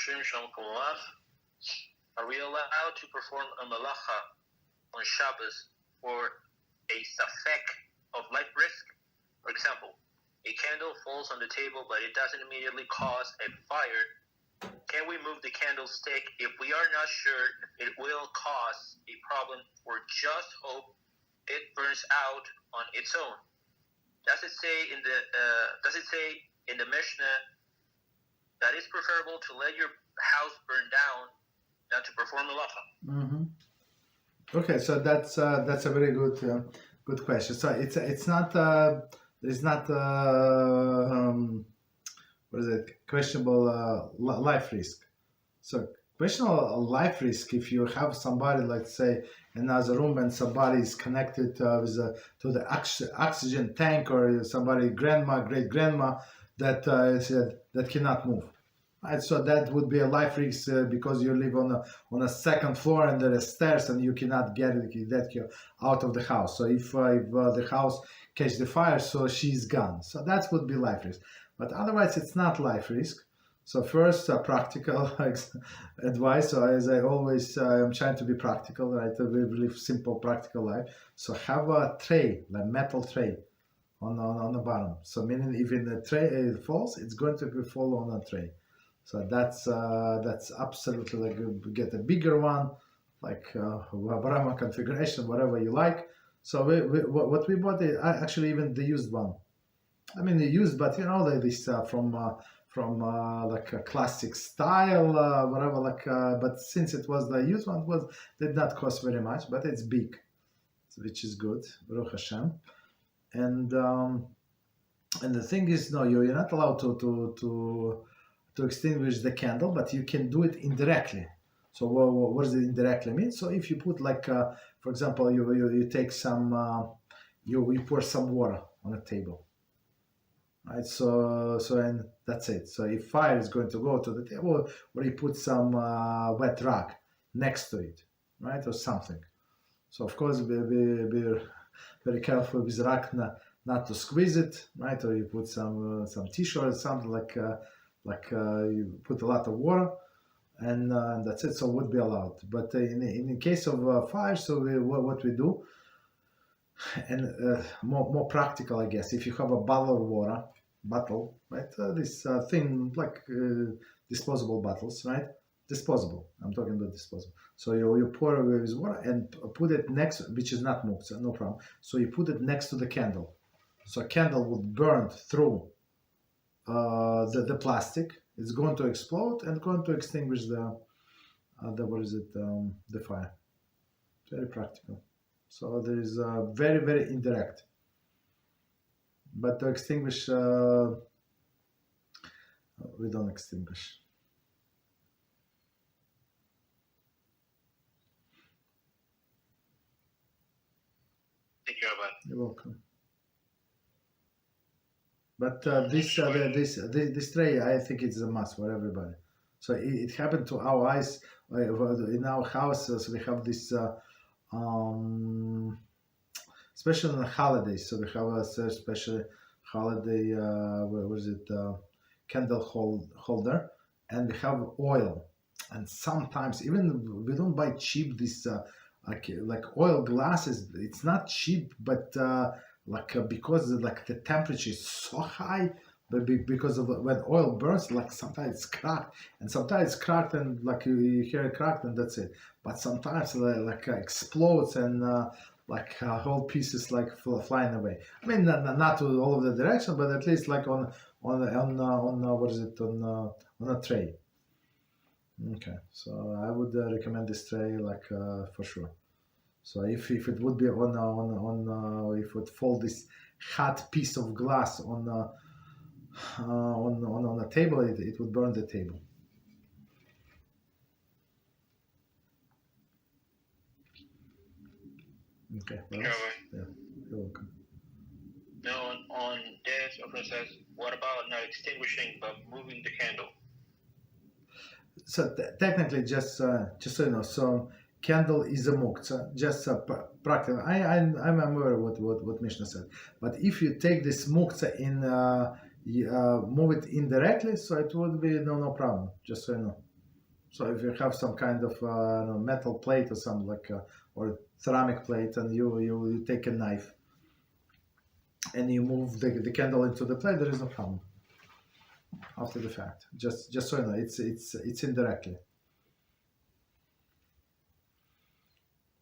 question, Shalom Kumulav. Are we allowed to perform a Melacha on Shabbos for a safek of life risk? For example, a candle falls on the table, but it doesn't immediately cause a fire. Can we move the candlestick if we are not sure it will cause a problem, or just hope it burns out on its own? Does it say in the Mishnah that it's preferable to let your house burn down than to perform Melacha? Mm-hmm. Okay, so that's a very good question. So it's not there's not what is it, questionable life risk. So questionable life risk, if you have somebody, let's say, in another room and somebody is connected to the oxygen tank, or somebody great grandma that cannot move. Right, so that would be a life risk because you live on a second floor and there are stairs and you cannot get out of the house. So if the house catch the fire, so she's gone. So that would be life risk. But otherwise, it's not life risk. So first, practical advice. So as I always, I'm trying to be practical, right? We live simple, practical life. So have a tray, like metal tray, on the bottom. So meaning if in the tray falls, it's going to fall on a tray. So that's absolutely like get a bigger one, like whatever configuration, whatever you like. So what we bought, actually even the used one. I mean the used, but you know this from like a classic style, whatever. Like, but since it was the used one, did not cost very much, but it's big, which is good. Baruch HaShem. And the thing is, no, you're not allowed to extinguish the candle, but you can do it indirectly. So what does it indirectly mean? So if you put like, for example, you take some, you pour some water on a table, right? So and that's it. So if fire is going to go to the table, or you put some wet rag next to it, right, or something. So of course, be very careful with rag not to squeeze it, right? Or you put some tissue or something like you put a lot of water, and that's it. So it would be allowed. But in the case of fire, so what we do, and more practical, I guess, if you have a bottle, right? This thing like disposable bottles, right? Disposable. I'm talking about disposable. So you pour away with water and put it next, which is not muktzah, no problem. So you put it next to the candle. So a candle would burn through the plastic. It's going to explode and going to extinguish the fire. Very practical. So there is very, very indirect. But to extinguish, we don't extinguish. Thank you, Rabbi. You're welcome. But this tray, I think it's a must for everybody. So it happened to our eyes in our house. So we have this, especially on the holidays. So we have a special holiday, candle holder, and we have oil. And sometimes even we don't buy cheap this like oil glasses. It's not cheap, but because like the temperature is so high, but because of when oil burns, like sometimes it's cracked, and like you hear it cracked, and that's it. But sometimes explodes and whole pieces like flying away. I mean, not to all of the direction, but at least like on a tray. Okay, so I would recommend this tray for sure. So if it would be if it would fall this hot piece of glass on a table, it would burn the table. Okay. Well, yeah, you're welcome. Now on this, Oprah says, what about not extinguishing but moving the candle? So technically, just so you know, so candle is a muktzah, just practical. I'm aware what Mishnah said, but if you take this muktzah in move it indirectly, so it would be no problem. Just so you know. So if you have some kind of metal plate or something or ceramic plate, and you take a knife and you move the candle into the plate, there is no problem after the fact. Just so you know, it's indirectly.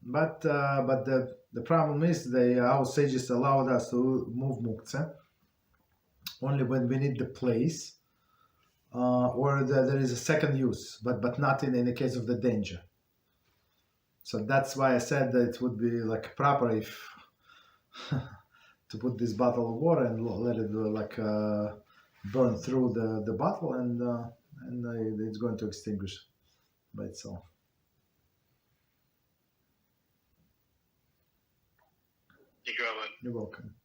But the problem is our sages allowed us to move muktzah only when we need the place, or there is a second use, but not in the case of the danger. So that's why I said that it would be like proper if to put this bottle of water and let it burn through the bottle, and it's going to extinguish by itself. Thank you, Rabbi. You're welcome.